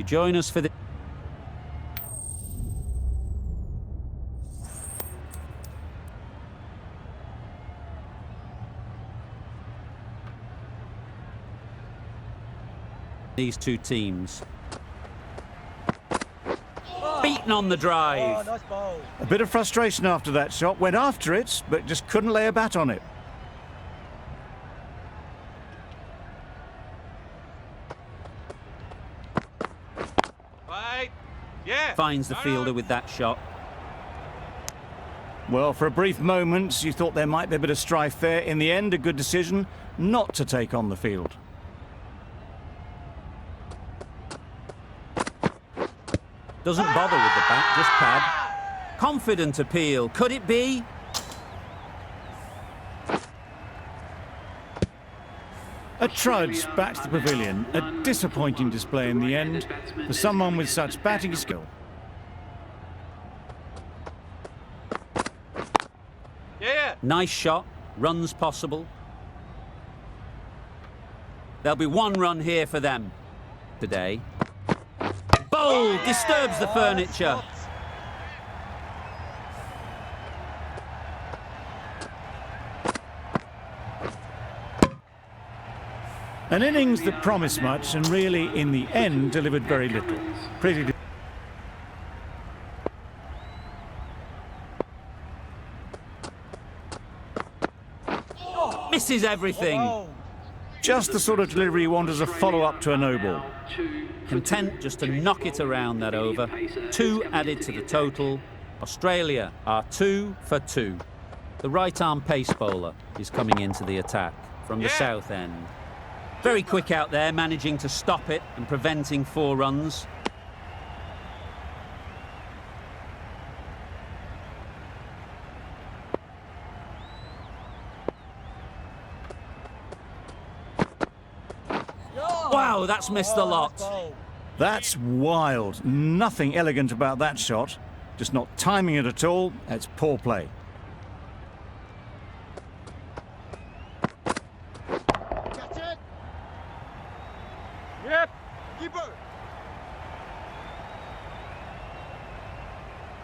join us for the... these two teams. Beaten on the drive. Oh, nice ball. A bit of frustration after that shot. Went after it, but just couldn't lay a bat on it. Right. Yeah. Finds the fielder with that shot. Well, for a brief moment, you thought there might be a bit of strife there. In the end, a good decision not to take on the field. Doesn't bother with the bat, just pad. Confident appeal. Could it be? A trudge back to the pavilion. A disappointing display in the end for someone with such batting skill. Yeah. Nice shot. Runs possible. There'll be one run here for them today. Bowl disturbs the furniture. An innings that promised much and really, in the end, delivered very little. Pretty. Misses everything. Just the sort of delivery you want as a follow-up to a no ball. Content just to knock it around that over. 2 added to the total. Australia are 2 for 2. The right-arm pace bowler is coming into the attack from the south end. Very quick out there, managing to stop it and preventing 4 runs. Wow, that's missed a lot. That's wild. Nothing elegant about that shot. Just not timing it at all. It's poor play. Catch it. Yep. Keeper.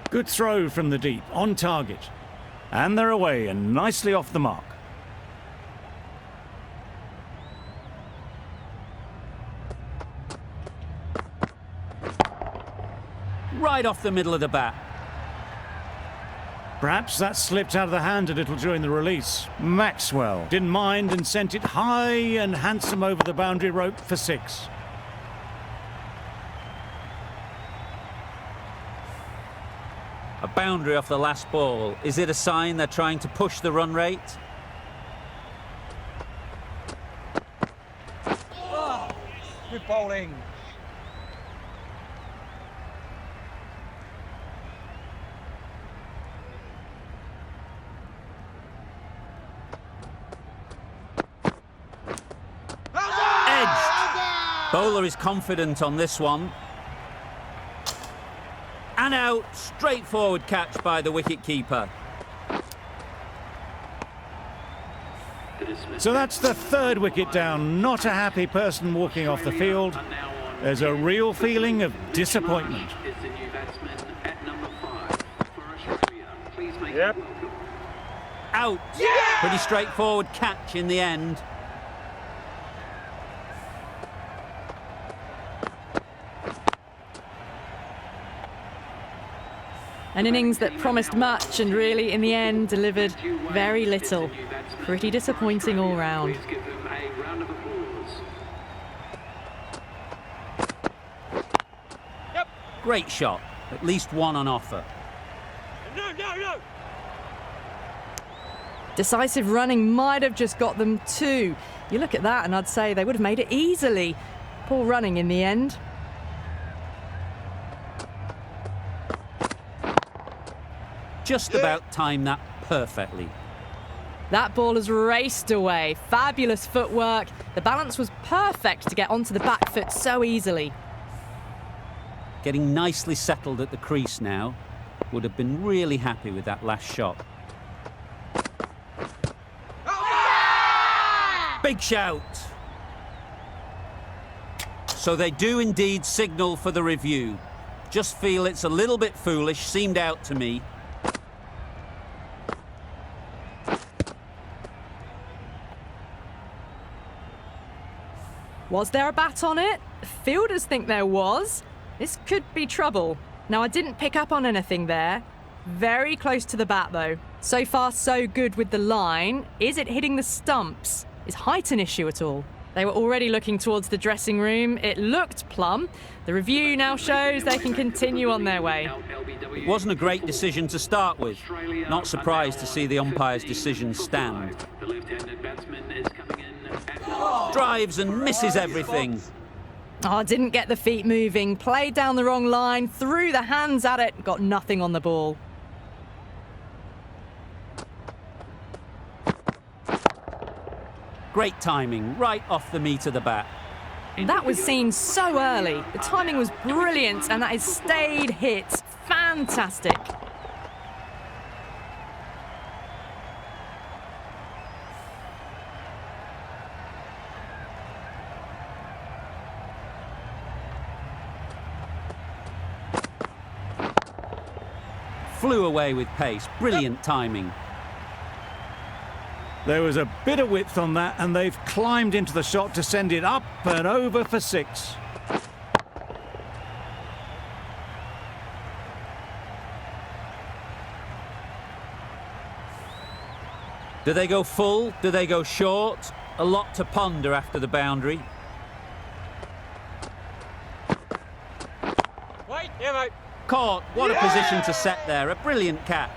Good throw from the deep, on target. And they're away and nicely off the mark. Right off the middle of the bat. Perhaps that slipped out of the hand a little during the release. Maxwell didn't mind and sent it high and handsome over the boundary rope for 6. A boundary off the last ball. Is it a sign they're trying to push the run rate? Good bowling. Bowler is confident on this one. And out. Straightforward catch by the wicket-keeper. So that's the 3rd wicket down. Not a happy person walking off the field. There's a real feeling of disappointment. Yep. Out. Pretty straightforward catch in the end. An innings that promised much and really, in the end, delivered very little. Pretty disappointing all round. Yep. Great shot. At least one on offer. No. Decisive running might have just got them 2. You look at that and I'd say they would have made it easily. Poor running in the end. Just about timed that perfectly. That ball has raced away. Fabulous footwork. The balance was perfect to get onto the back foot so easily. Getting nicely settled at the crease now. Would have been really happy with that last shot. Big shout. So they do indeed signal for the review. Just feel it's a little bit foolish, seemed out to me. Was there a bat on it? Fielders think there was. This could be trouble. Now, I didn't pick up on anything there. Very close to the bat, though. So far, so good with the line. Is it hitting the stumps? Is height an issue at all? They were already looking towards the dressing room. It looked plumb. The review now shows they can continue on their way. It wasn't a great decision to start with. Not surprised to see the umpire's decision stand. Drives and misses everything. Oh, didn't get the feet moving. Played down the wrong line. Threw the hands at it. Got nothing on the ball. Great timing, right off the meat of the bat. That was seen so early. The timing was brilliant, and that is stayed hit. Fantastic. Flew away with pace, brilliant timing. There was a bit of width on that, and they've climbed into the shot to send it up and over for 6. Do they go full? Do they go short? A lot to ponder after the boundary. Wait, yeah, mate. Caught, what a position to set there, a brilliant catch.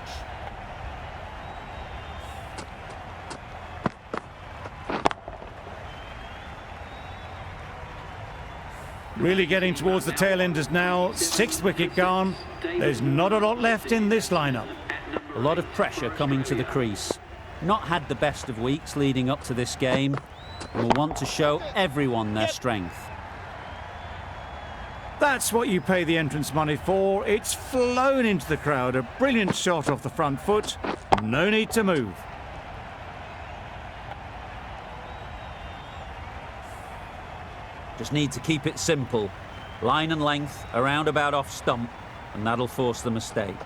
Really getting towards the tail enders now. 6th wicket gone. There's not a lot left in this lineup. A lot of pressure coming to the crease. Not had the best of weeks leading up to this game, and will want to show everyone their strength. That's what you pay the entrance money for. It's flown into the crowd. A brilliant shot off the front foot. No need to move. Just need to keep it simple. Line and length, around about off stump, and that'll force the mistake.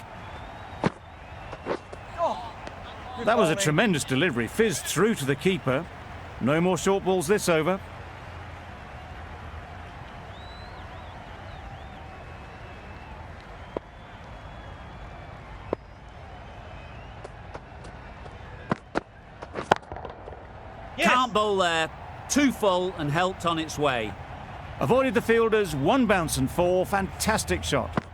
That was a tremendous delivery. Fizzed through to the keeper. No more short balls this over. Yes. Can't bowl there. Too full and helped on its way. Avoided the fielders. 1 bounce and 4. Fantastic shot.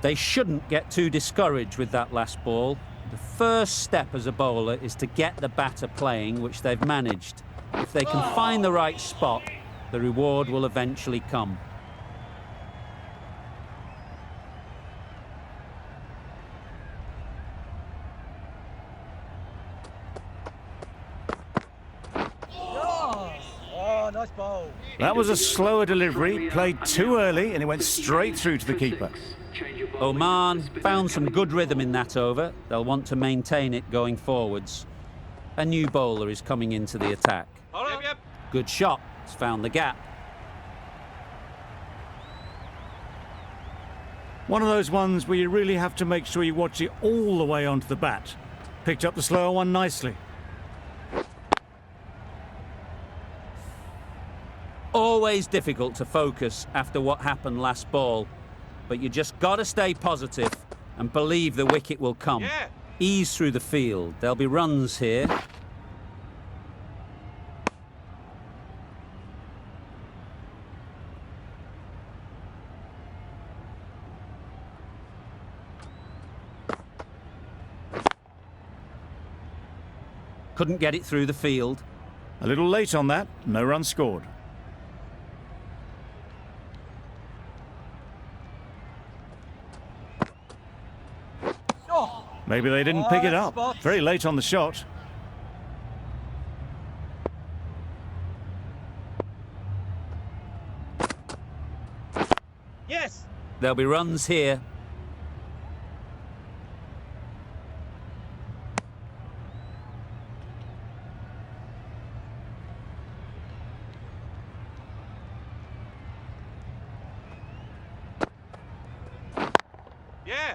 They shouldn't get too discouraged with that last ball. The first step as a bowler is to get the batter playing, which they've managed. If they can find the right spot, the reward will eventually come. Oh, nice bowl. That was a slower delivery. Played too early and it went straight through to the keeper. Oman found some good rhythm in that over. They'll want to maintain it going forwards. A new bowler is coming into the attack. Hold on. Yep. Good shot. It's found the gap. One of those ones where you really have to make sure you watch it all the way onto the bat. Picked up the slower one nicely. Always difficult to focus after what happened last ball, but you just got to stay positive and believe the wicket will come. Yeah. Ease through the field. There'll be runs here. Couldn't get it through the field. A little late on that. No run scored. Oh, Maybe they didn't pick it up. spot. Very late on the shot. yes. There'll be runs here. Yeah.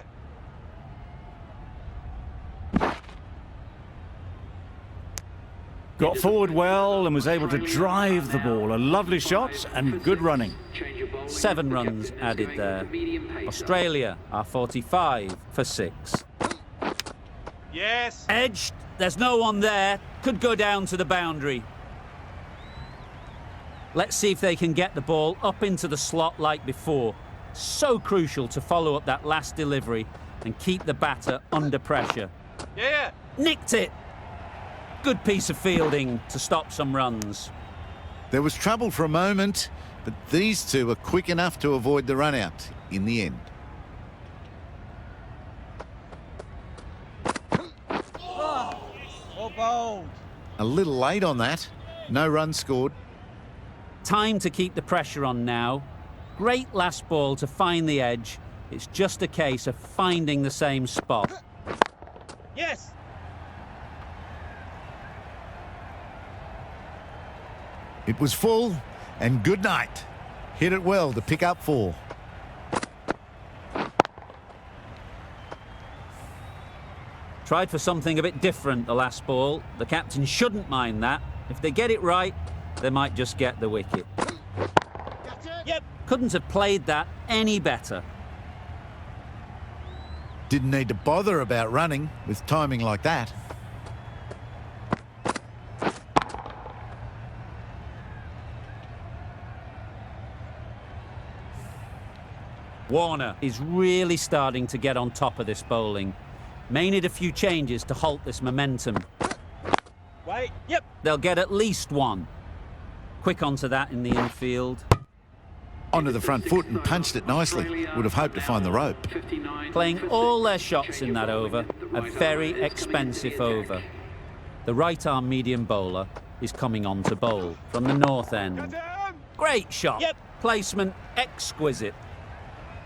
Got forward well and was able to drive the ball. A lovely shot and good running. 7 runs added there. Australia are 45 for 6. Yes. Edged. There's no one there. Could go down to the boundary. Let's see if they can get the ball up into the slot like before. So crucial to follow up that last delivery and keep the batter under pressure. Yeah. Nicked it. Good piece of fielding to stop some runs. There was trouble for a moment, but these two were quick enough to avoid the run-out in the end. Well bowled. A little late on that. No runs scored. Time to keep the pressure on now. Great last ball to find the edge. It's just a case of finding the same spot. Yes. It was full, and good night. Hit it well to pick up 4. Tried for something a bit different the last ball. The captain shouldn't mind that. If they get it right, they might just get the wicket. Yep. Couldn't have played that any better. Didn't need to bother about running with timing like that. Warner is really starting to get on top of this bowling. May need a few changes to halt this momentum. Wait. Yep. They'll get at least 1. Quick onto that in the infield. Onto the front foot and punched it nicely. Would have hoped to find the rope. Playing all their shots in that over, a very expensive over. The right-arm medium bowler is coming on to bowl from the north end. Great shot. Yep. Placement exquisite.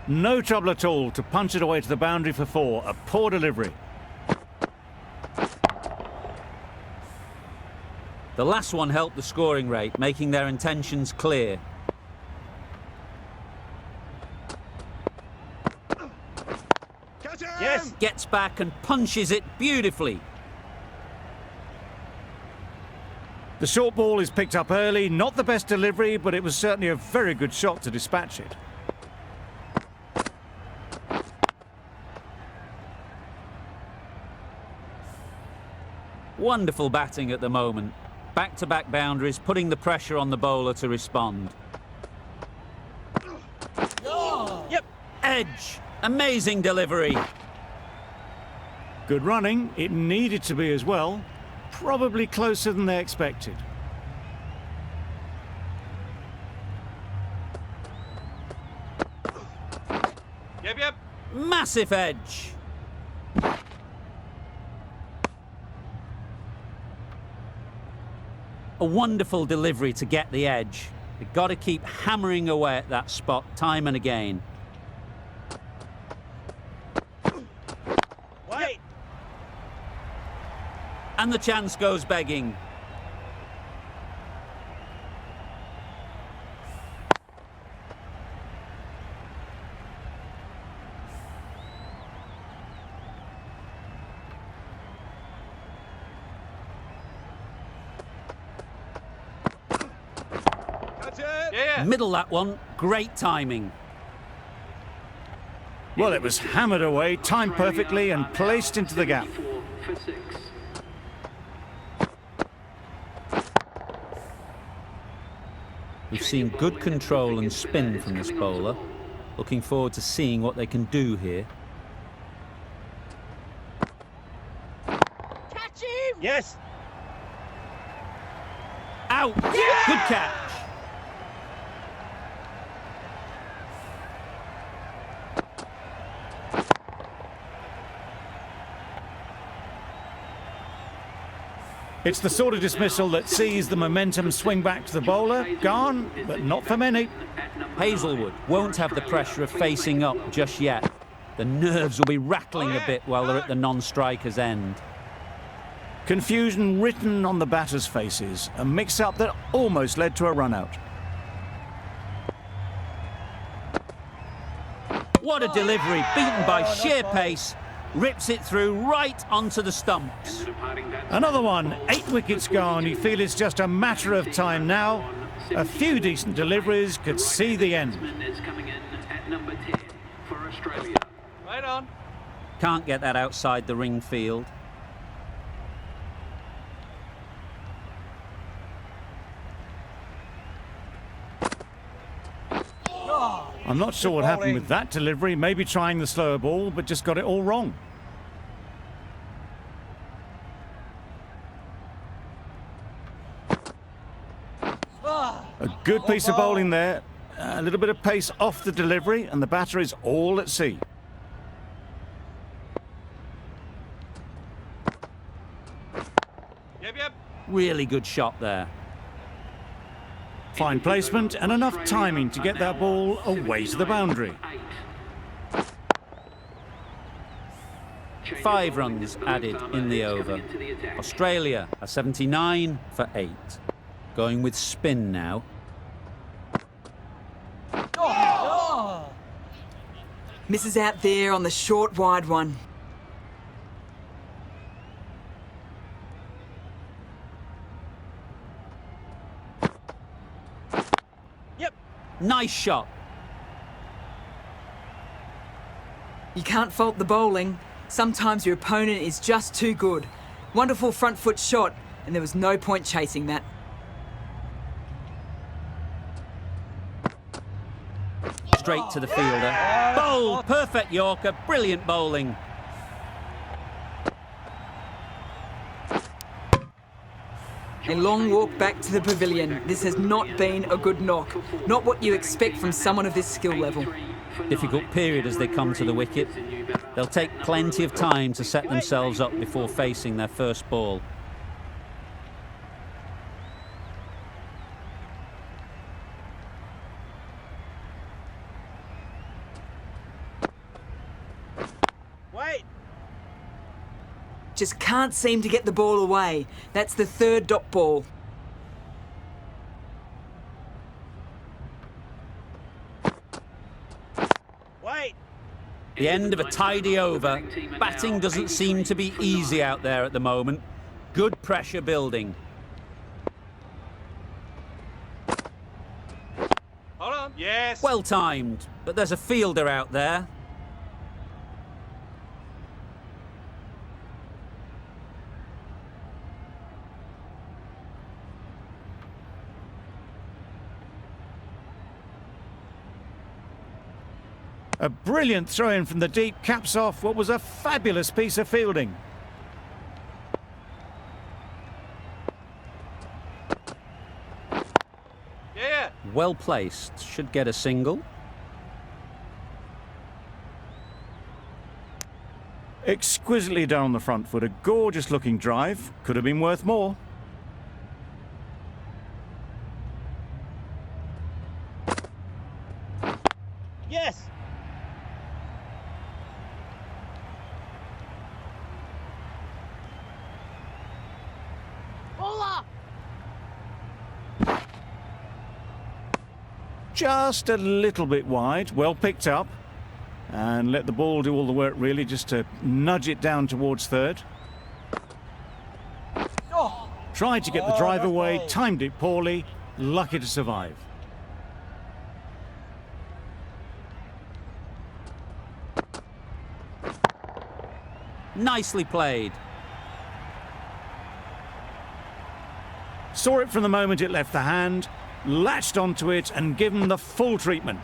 No trouble at all to punch it away to the boundary for 4. A poor delivery. The last one helped the scoring rate, making their intentions clear. Yes. Gets back and punches it beautifully. The short ball is picked up early. Not the best delivery, but it was certainly a very good shot to dispatch it. Wonderful batting at the moment. Back-to-back boundaries, putting the pressure on the bowler to respond. Yep. Edge. Amazing delivery. Good running. It needed to be as well. Probably closer than they expected. Yep. Massive edge. A wonderful delivery to get the edge. You've got to keep hammering away at that spot time and again. Wait. And the chance goes begging. Yeah. Middle that one. Great timing. Well, it was hammered away, timed perfectly and placed into the gap. We've seen good control and spin from this bowler. Looking forward to seeing what they can do here. Catch him. Yes. Out! Good catch. It's the sort of dismissal that sees the momentum swing back to the bowler. Gone, but not for many. Hazelwood won't have the pressure of facing up just yet. The nerves will be rattling a bit while they're at the non-striker's end. Confusion written on the batters' faces. A mix-up that almost led to a run-out. What a delivery, beaten by sheer pace. Rips it through right onto the stumps. Another one, 8 wickets gone. You feel it's just a matter of time now. A few decent deliveries could see the end. Right on. Can't get that outside the ring field. I'm not sure what happened with that delivery. Maybe trying the slower ball, but just got it all wrong. A good piece of bowling there. A little bit of pace off the delivery, and the batter is all at sea. Yep. Really good shot there. Fine placement and enough timing to get that ball away to the boundary. 5 runs added in the over. Australia are 79 for 8. Going with spin now. Misses out there on the short wide one. Nice shot. You can't fault the bowling. Sometimes your opponent is just too good. Wonderful front foot shot, and there was no point chasing that. Straight to the fielder. Bowled, perfect Yorker, brilliant bowling. A long walk back to the pavilion. This has not been a good knock. Not what you expect from someone of this skill level. Difficult period as they come to the wicket. They'll take plenty of time to set themselves up before facing their first ball. Wait. Just can't seem to get the ball away. That's the third dot ball. Wait. The end of a tidy over. Batting doesn't seem to be easy out there at the moment. Good pressure building. Hold on. Yes. Well timed, but there's a fielder out there. A brilliant throw-in from the deep caps off what was a fabulous piece of fielding. Yeah. Well placed, should get a single. Exquisitely down the front foot, a gorgeous looking drive. Could have been worth more. Yes. Just a little bit wide, well picked up. And let the ball do all the work really, just to nudge it down towards third. Tried to get the drive away, timed it poorly, lucky to survive. Nicely played. Saw it from the moment it left the hand, latched onto it and given the full treatment.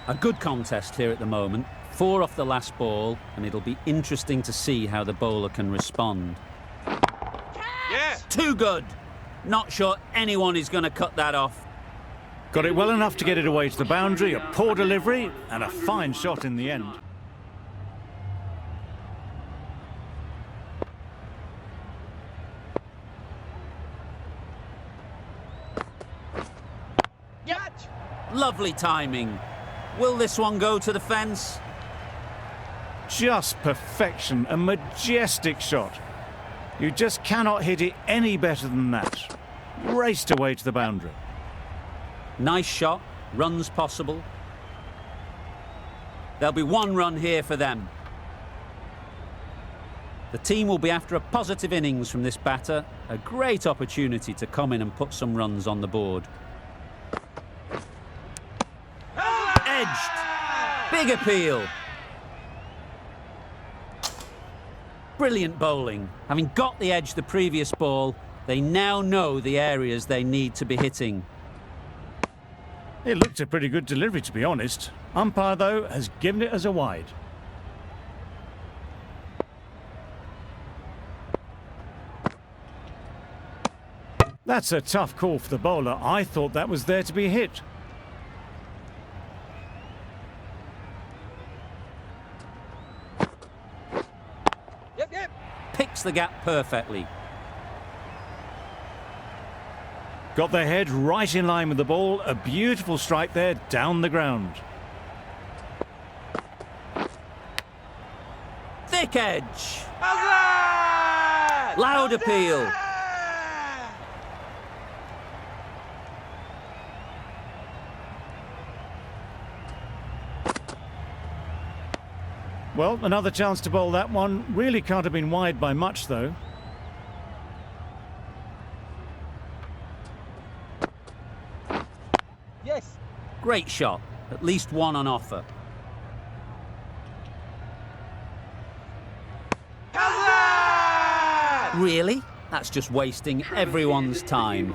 A good contest here at the moment. 4 off the last ball, and it'll be interesting to see how the bowler can respond. Yeah. Too good. Not sure anyone is going to cut that off. Got it well enough to get it away to the boundary, a poor delivery and a fine shot in the end. Lovely timing. Will this one go to the fence? Just perfection, a majestic shot. You just cannot hit it any better than that. Raced away to the boundary. Nice shot, runs possible. There'll be one run here for them. The team will be after a positive innings from this batter. A great opportunity to come in and put some runs on the board. Edged. Big appeal. Brilliant bowling. Having got the edge the previous ball, they now know the areas they need to be hitting. It looked a pretty good delivery, to be honest. Umpire, though, has given it as a wide. That's a tough call for the bowler. I thought that was there to be hit. Yep. Picks the gap perfectly. Got their head right in line with the ball. A beautiful strike there down the ground. Thick edge. Hazard! Loud appeal. Well, another chance to bowl that one. Really can't have been wide by much, though. Yes. Great shot. At least one on offer. Hazard! Really? That's just wasting everyone's time.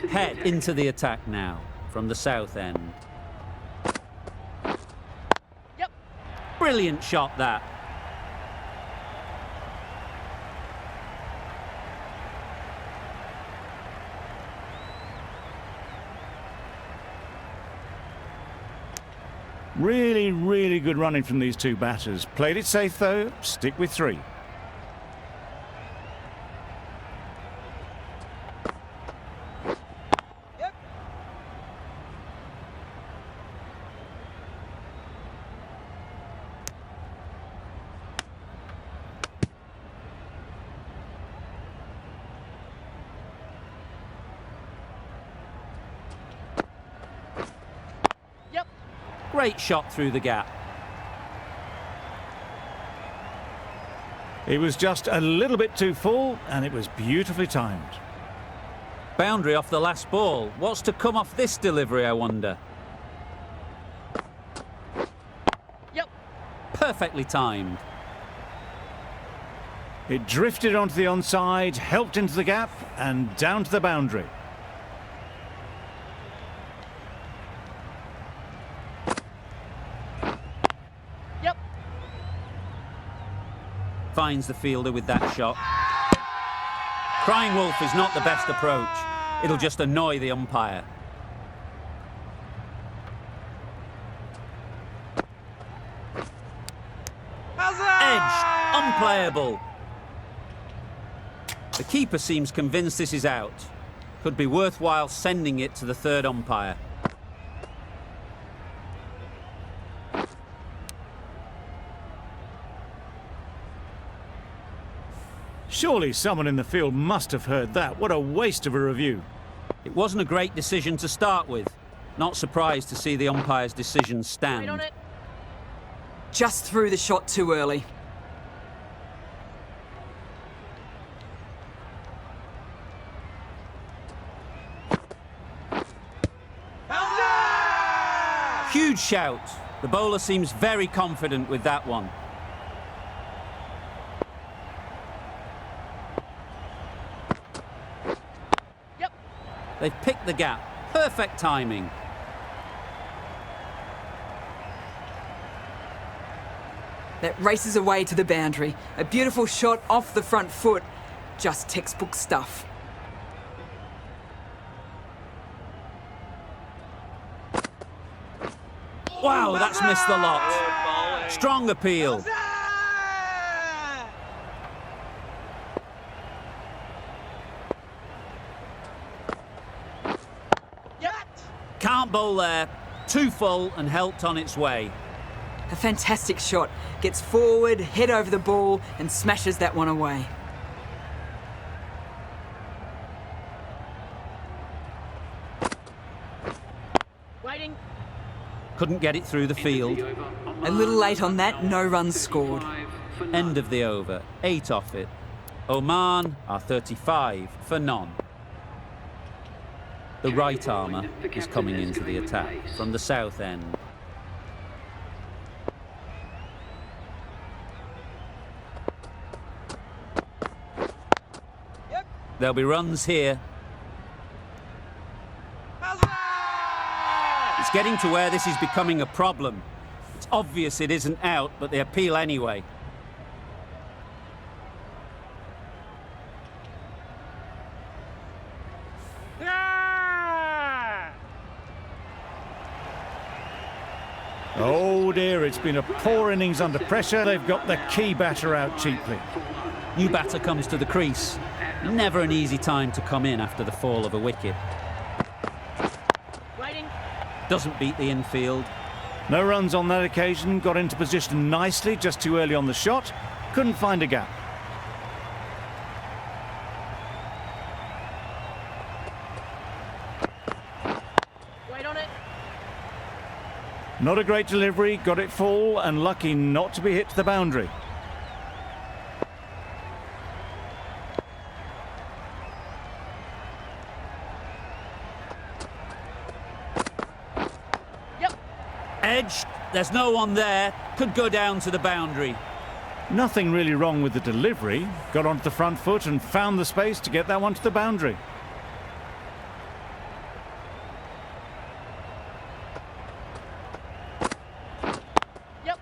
Head into the attack now from the south end. Yep. Brilliant shot that. Really, really good running from these two batters. Played it safe, though. Stick with 3. Yep. Yep. Great shot through the gap. It was just a little bit too full, and it was beautifully timed. Boundary off the last ball. What's to come off this delivery, I wonder? Yep. Perfectly timed. It drifted onto the onside, helped into the gap, and down to the boundary. Yep. Finds the fielder with that shot. Crying wolf is not the best approach. It'll just annoy the umpire. Edged. Unplayable. The keeper seems convinced this is out. Could be worthwhile sending it to the third umpire. Surely someone in the field must have heard that. What a waste of a review. It wasn't a great decision to start with. Not surprised to see the umpire's decision stand. Wait on it. Just threw the shot too early. Hazard! Huge shout. The bowler seems very confident with that one. Yep. They've picked the gap. Perfect timing. That races away to the boundary. A beautiful shot off the front foot. Just textbook stuff. Wow, that's missed the lot. Strong appeal. Can't bowl there. Too full and helped on its way. A fantastic shot. Gets forward, head over the ball, and smashes that one away. Waiting. Couldn't get it through the field. A little late on that, no runs scored. End of the over, 8 off it. Oman are 35 for none. The right armour is coming into the attack from the south end. Yep. There'll be runs here. It's getting to where this is becoming a problem. It's obvious it isn't out, but they appeal anyway. Oh dear, it's been a poor innings under pressure. They've got the key batter out cheaply. New batter comes to the crease. Never an easy time to come in after the fall of a wicket. Waiting. Doesn't beat the infield. No runs on that occasion, got into position nicely, just too early on the shot. Couldn't find a gap. Wait on it. Not a great delivery, got it full and lucky not to be hit to the boundary. Yep. Edge, there's no one there. Could go down to the boundary. Nothing really wrong with the delivery. Got onto the front foot and found the space to get that one to the boundary. Yep.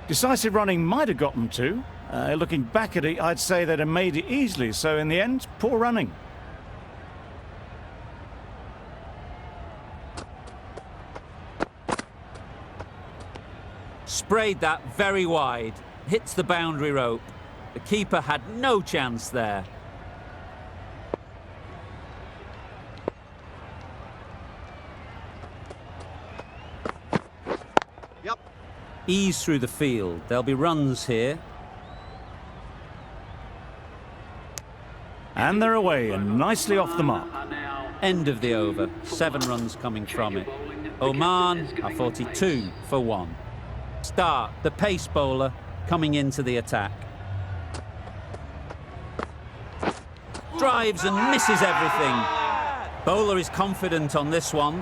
Decisive running might have got them to. Looking back at it, I'd say they'd have made it easily. So in the end, poor running. Sprayed that very wide. Hits the boundary rope. The keeper had no chance there. Yep. Ease through the field. There'll be runs here. And they're away and nicely off the mark. End of the over. 7 runs coming from it. Oman are 42 for 1. Start, the pace bowler, coming into the attack. Drives and misses everything. Bowler is confident on this one.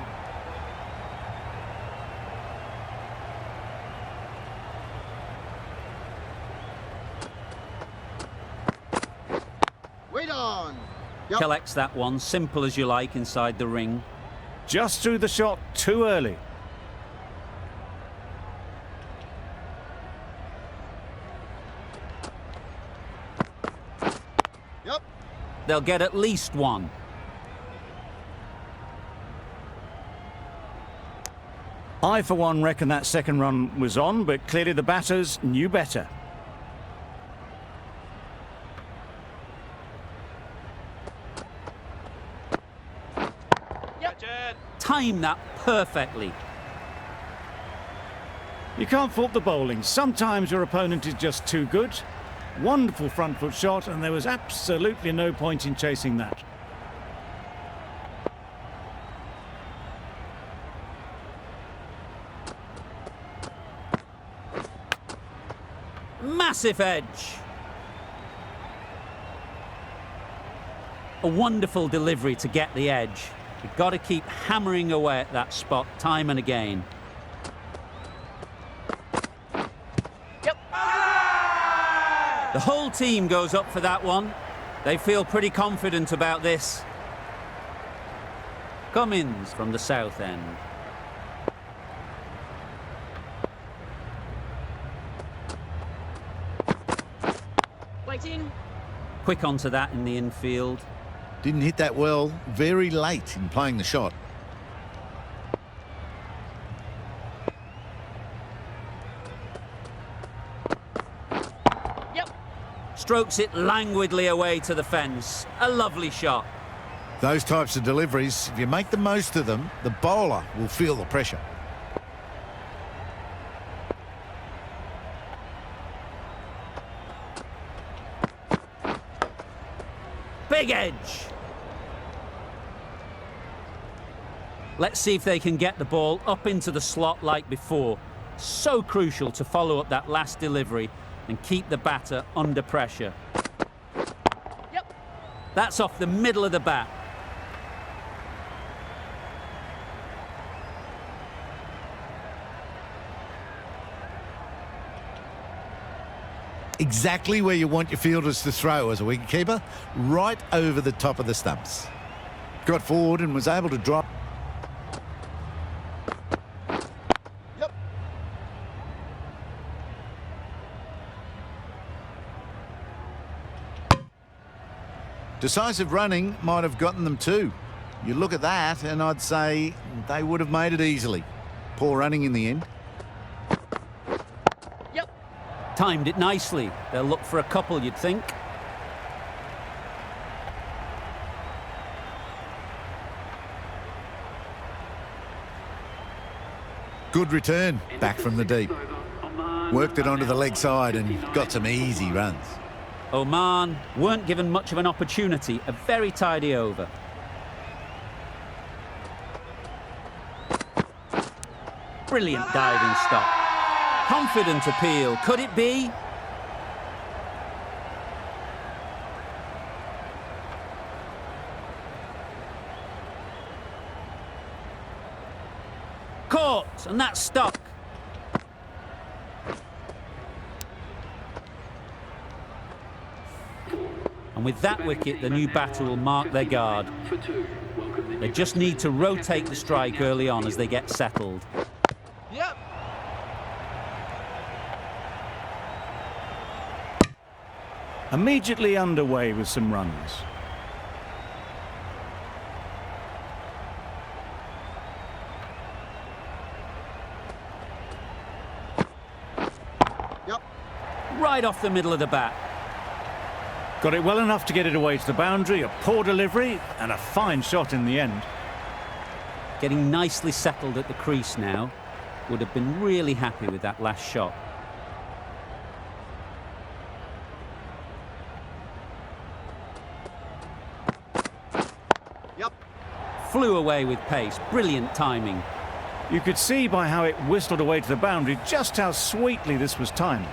Wait on. Yep. Collects that one, simple as you like, inside the ring. Just threw the shot too early. Yep. They'll get at least one. I, for one, reckon that second run was on, but clearly the batters knew better. Yep. Time that perfectly. You can't fault the bowling. Sometimes your opponent is just too good. Wonderful front foot shot, and there was absolutely no point in chasing that. Massive edge. A wonderful delivery to get the edge. You've got to keep hammering away at that spot time and again. Yep. The whole team goes up for that one. They feel pretty confident about this. Cummins from the south end. Waiting. Quick onto that in the infield. Didn't hit that well, very late in playing the shot. Yep. Strokes it languidly away to the fence. A lovely shot. Those types of deliveries, if you make the most of them, the bowler will feel the pressure. Big edge. Let's see if they can get the ball up into the slot like before. So crucial to follow up that last delivery and keep the batter under pressure. Yep. That's off the middle of the bat. Exactly where you want your fielders to throw as a wicketkeeper, right over the top of the stumps. Got forward and was able to drop. Yep. Decisive running might have gotten them too. You look at that and I'd say they would have made it easily. Poor running in the end. Yep. Timed it nicely. They'll look for a couple, you'd think. Good return back from the deep. Worked it onto the leg side and got some easy runs. Oman weren't given much of an opportunity. A very tidy over. Brilliant diving stop. Confident appeal. Could it be? Caught, and that's stuck. And with that wicket, the new batter will mark their guard. They just need to rotate the strike early on as they get settled. Yep. Immediately underway with some runs. Yep. Right off the middle of the bat. Got it well enough to get it away to the boundary, a poor delivery and a fine shot in the end. Getting nicely settled at the crease now. Would have been really happy with that last shot. Yep. Flew away with pace. Brilliant timing. You could see by how it whistled away to the boundary just how sweetly this was timed.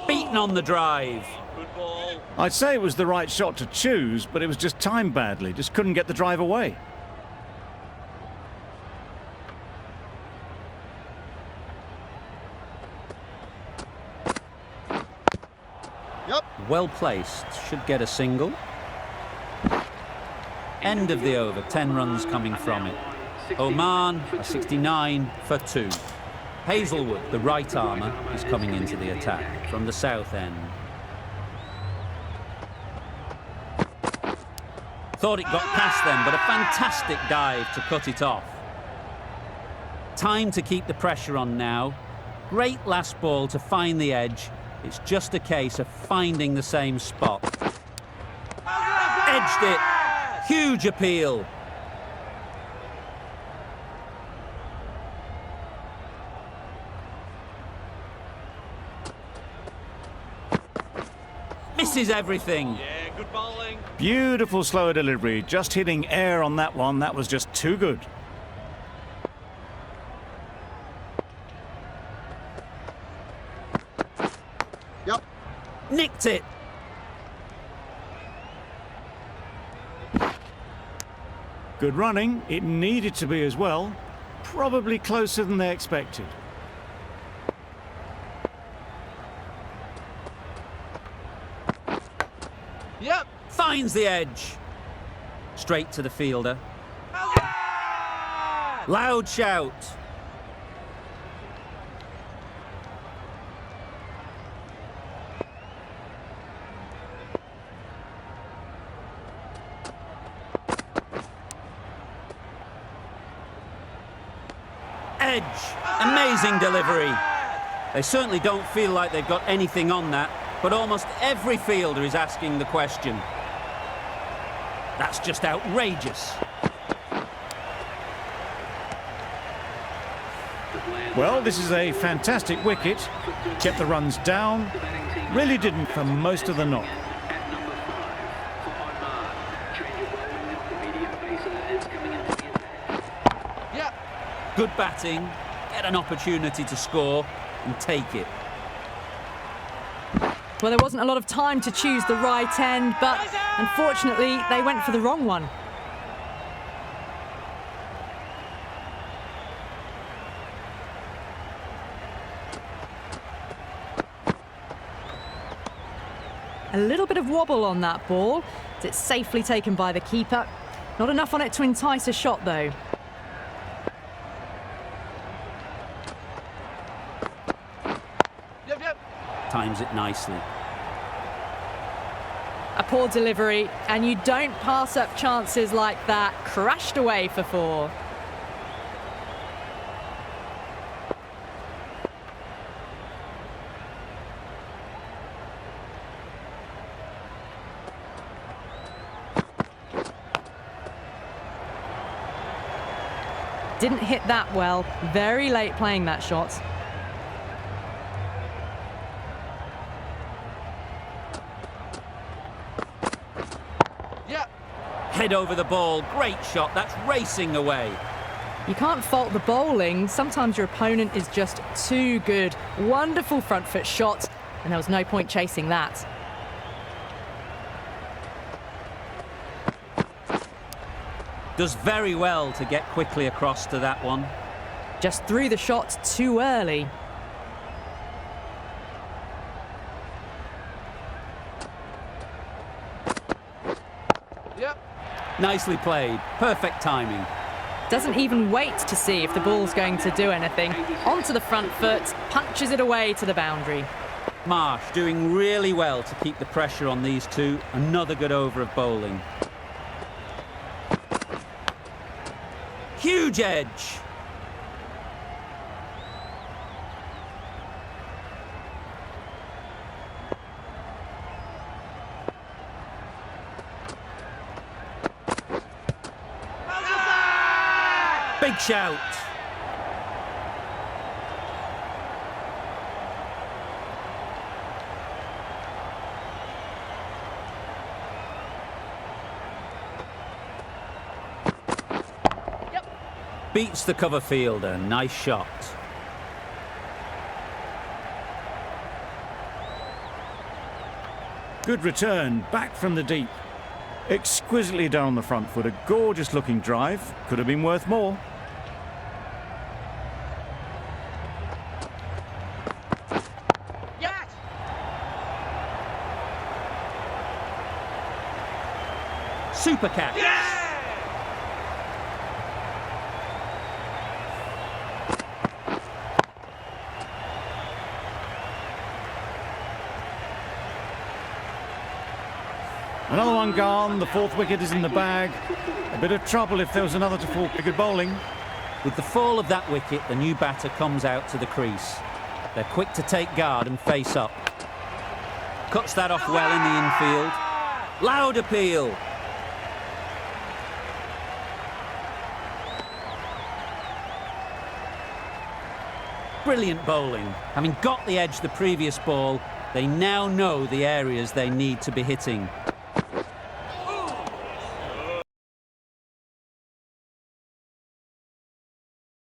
Beaten on the drive. I'd say it was the right shot to choose, but it was just timed badly. Just couldn't get the drive away. Yep. Well placed. Should get a single. End of the over. 10 runs coming from it. Oman, a 69 for 2. Hazelwood, the right armour, is coming into the attack from the south end. Thought it got past them, but a fantastic dive to cut it off. Time to keep the pressure on now. Great last ball to find the edge. It's just a case of finding the same spot. Edged it. Huge appeal. Misses everything. Yeah, good bowling. Beautiful slower delivery, just hitting air on that one. That was just too good. Yep. Nicked it. Good running. It needed to be as well. Probably closer than they expected. Yep. Finds the edge. Straight to the fielder. Loud shout. Edge. Amazing delivery. They certainly don't feel like they've got anything on that, but almost every fielder is asking the question. That's just outrageous. Well, this is a fantastic wicket. Kept the runs down. Really didn't for most of the knock. Yep. Good batting, get an opportunity to score and take it. Well, there wasn't a lot of time to choose the right end, but unfortunately, they went for the wrong one. A little bit of wobble on that ball. It's safely taken by the keeper. Not enough on it to entice a shot, though. Yep. Times it nicely. A poor delivery, and you don't pass up chances like that. Crashed away for 4. Didn't hit that well. Very late playing that shot. Yep. Head over the ball, great shot, that's racing away. You can't fault the bowling. Sometimes your opponent is just too good. Wonderful front foot shot, and there was no point chasing that. Does very well to get quickly across to that one. Just threw the shot too early. Yep. Nicely played, perfect timing. Doesn't even wait to see if the ball's going to do anything. Onto the front foot, punches it away to the boundary. Marsh doing really well to keep the pressure on these two. Another good over of bowling. Huge edge. Big shout. Beats the cover fielder. Nice shot. Good return, back from the deep. Exquisitely down the front foot. A gorgeous looking drive. Could have been worth more. Yes. Super catch. Another one gone. The 4th wicket is in the bag. A bit of trouble if there was another to fall. Good bowling. With the fall of that wicket, the new batter comes out to the crease. They're quick to take guard and face up. Cuts that off well in the infield. Loud appeal. Brilliant bowling. Having got the edge the previous ball, they now know the areas they need to be hitting.